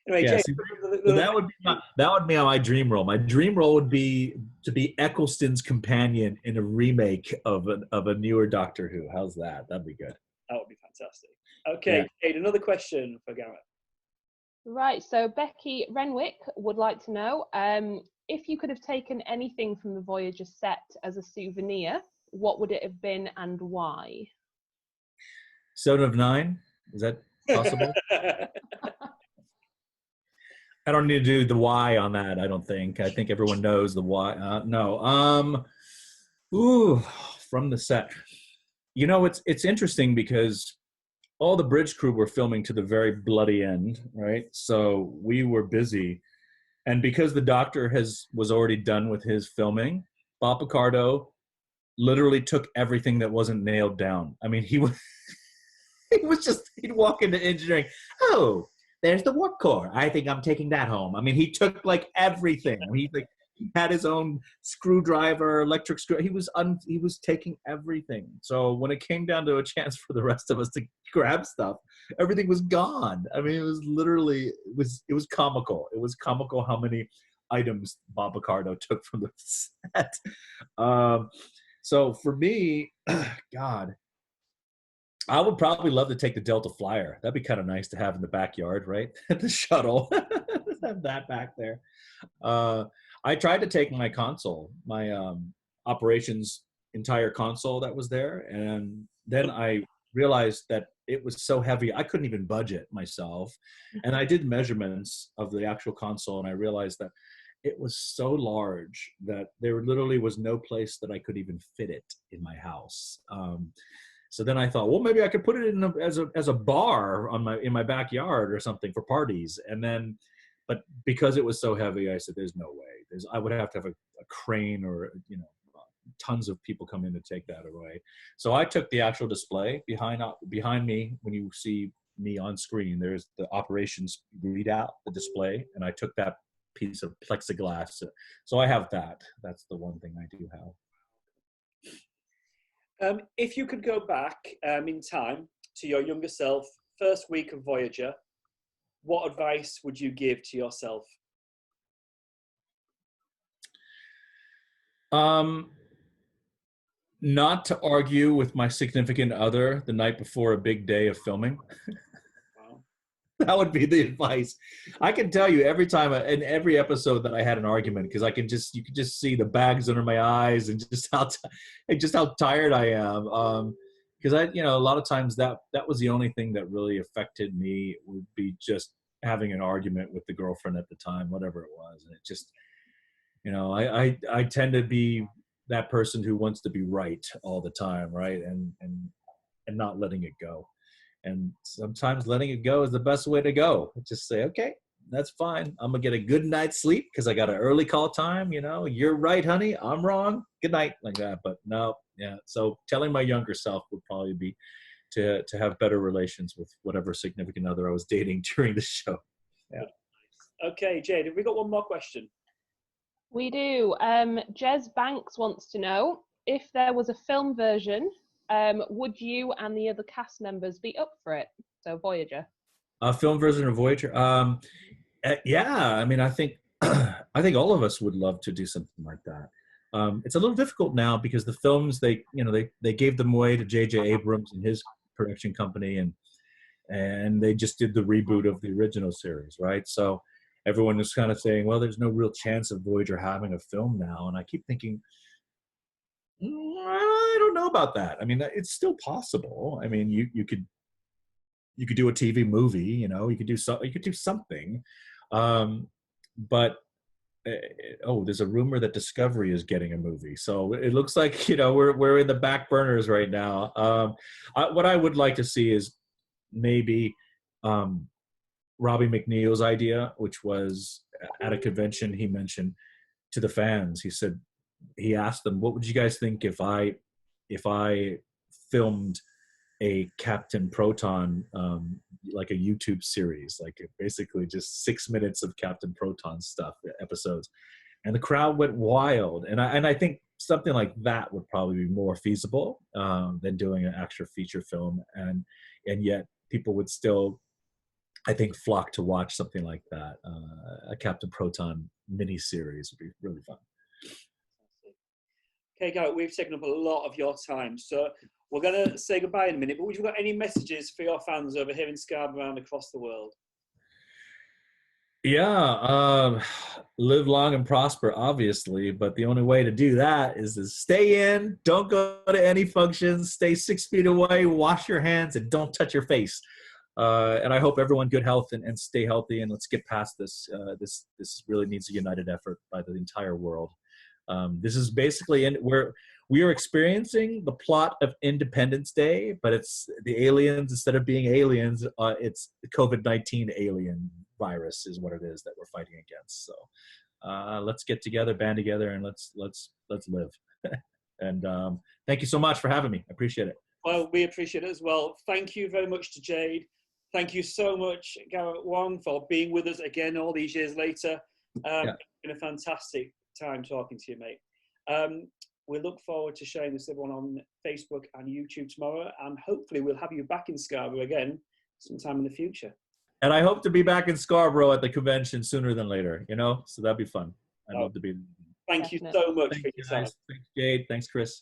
Anyway, Yeah, Jay, see, so that would be my dream role. My dream role would be to be Eccleston's companion in a remake of a newer Doctor Who. How's that? That'd be good. that would be fantastic. Yeah. Okay, Jade, another question for Garrett. Right, so Becky Renwick would like to know, if you could have taken anything from the Voyager set as a souvenir, what would it have been and why? 7 of 9. Is that possible? I don't need to do the why on that. I don't think. I think everyone knows the why. No. Ooh, from the set. You know, it's interesting because all the bridge crew were filming to the very bloody end, right? So we were busy, and because the Doctor was already done with his filming, Bob Picardo literally took everything that wasn't nailed down. I mean, he he'd walk into engineering. Oh, there's the warp core. I think I'm taking that home. I mean, he took like everything. He had his own screwdriver, electric screw. He was taking everything. So when it came down to a chance for the rest of us to grab stuff, everything was gone. I mean, it was literally it was comical. It was comical how many items Bob Picardo took from the set. So for me, God, I would probably love to take the Delta Flyer. That'd be kind of nice to have in the backyard, right? The shuttle. Have that back there. I tried to take my console, my operations entire console that was there, and then I realized that it was so heavy I couldn't even budge it myself. And I did measurements of the actual console, and I realized that it was so large that there literally was no place that I could even fit it in my house. So then I thought, well, maybe I could put it in as a bar in my backyard or something for parties. And then, but because it was so heavy, I said, "There's no way. I would have to have a crane or tons of people come in to take that away." So I took the actual display behind me. When you see me on screen, there's the operations readout, the display, and I took that piece of plexiglass. So I have that. That's the one thing I do have. If you could go back in time to your younger self, first week of Voyager, what advice would you give to yourself? Not to argue with my significant other the night before a big day of filming. Wow. That would be the advice. I can tell you every time in every episode that I had an argument, because you could just see the bags under my eyes and just how tired I am. Because a lot of times that was the only thing that really affected me, would be just having an argument with the girlfriend at the time, whatever it was. And it just, I tend to be that person who wants to be right all the time, right? And not letting it go. And sometimes letting it go is the best way to go. Just say, okay, that's fine. I'm going to get a good night's sleep because I got an early call time. You're right, honey. I'm wrong. Good night, like that. But no, yeah. So telling my younger self would probably be to have better relations with whatever significant other I was dating during the show. Yeah. Okay, Jade, have we got one more question? We do. Jez Banks wants to know, if there was a film version, would you and the other cast members be up for it? So Voyager. A film version of Voyager. Yeah. I mean, I think all of us would love to do something like that. It's a little difficult now because the films they gave them away to J.J. Abrams and his production company, and they just did the reboot of the original series, right? So everyone is kind of saying, well, there's no real chance of Voyager having a film now, and I keep thinking, I don't know about that. I mean, it's still possible. I mean, you could do a TV movie, you could do something. But there's a rumor that Discovery is getting a movie. So it looks like, we're in the back burners right now. What I would like to see is maybe Robbie McNeil's idea, which was at a convention, he mentioned to the fans, he asked them, what would you guys think if I filmed a Captain Proton, like a YouTube series, like basically just 6 minutes of Captain Proton stuff, episodes, and the crowd went wild. And I think something like that would probably be more feasible than doing an extra feature film, and yet people would still I think, flock to watch something like that. A Captain Proton mini-series would be really fun. Okay, Garrett, we've taken up a lot of your time, so we're going to say goodbye in a minute, but would you got any messages for your fans over here in Scarborough and across the world? Yeah, live long and prosper, obviously, but the only way to do that is to stay in, don't go to any functions, stay 6 feet away, wash your hands, and don't touch your face. And I hope everyone good health and stay healthy, and let's get past this. This really needs a united effort by the entire world. This is basically we are experiencing the plot of Independence Day, but it's the aliens, instead of being aliens, it's the COVID-19 alien virus is what it is that we're fighting against. So let's get together, band together, and let's live. And thank you so much for having me. I appreciate it. Well, we appreciate it as well. Thank you very much to Jade. Thank you so much, Garrett Wang, for being with us again all these years later. It's been a fantastic time talking to you, mate. We look forward to sharing this with everyone on Facebook and YouTube tomorrow, and hopefully we'll have you back in Scarborough again sometime in the future. And I hope to be back in Scarborough at the convention sooner than later, so that'd be fun. I'd love to be. Thank you so much for your time. Thanks, Jade. Thanks, Chris.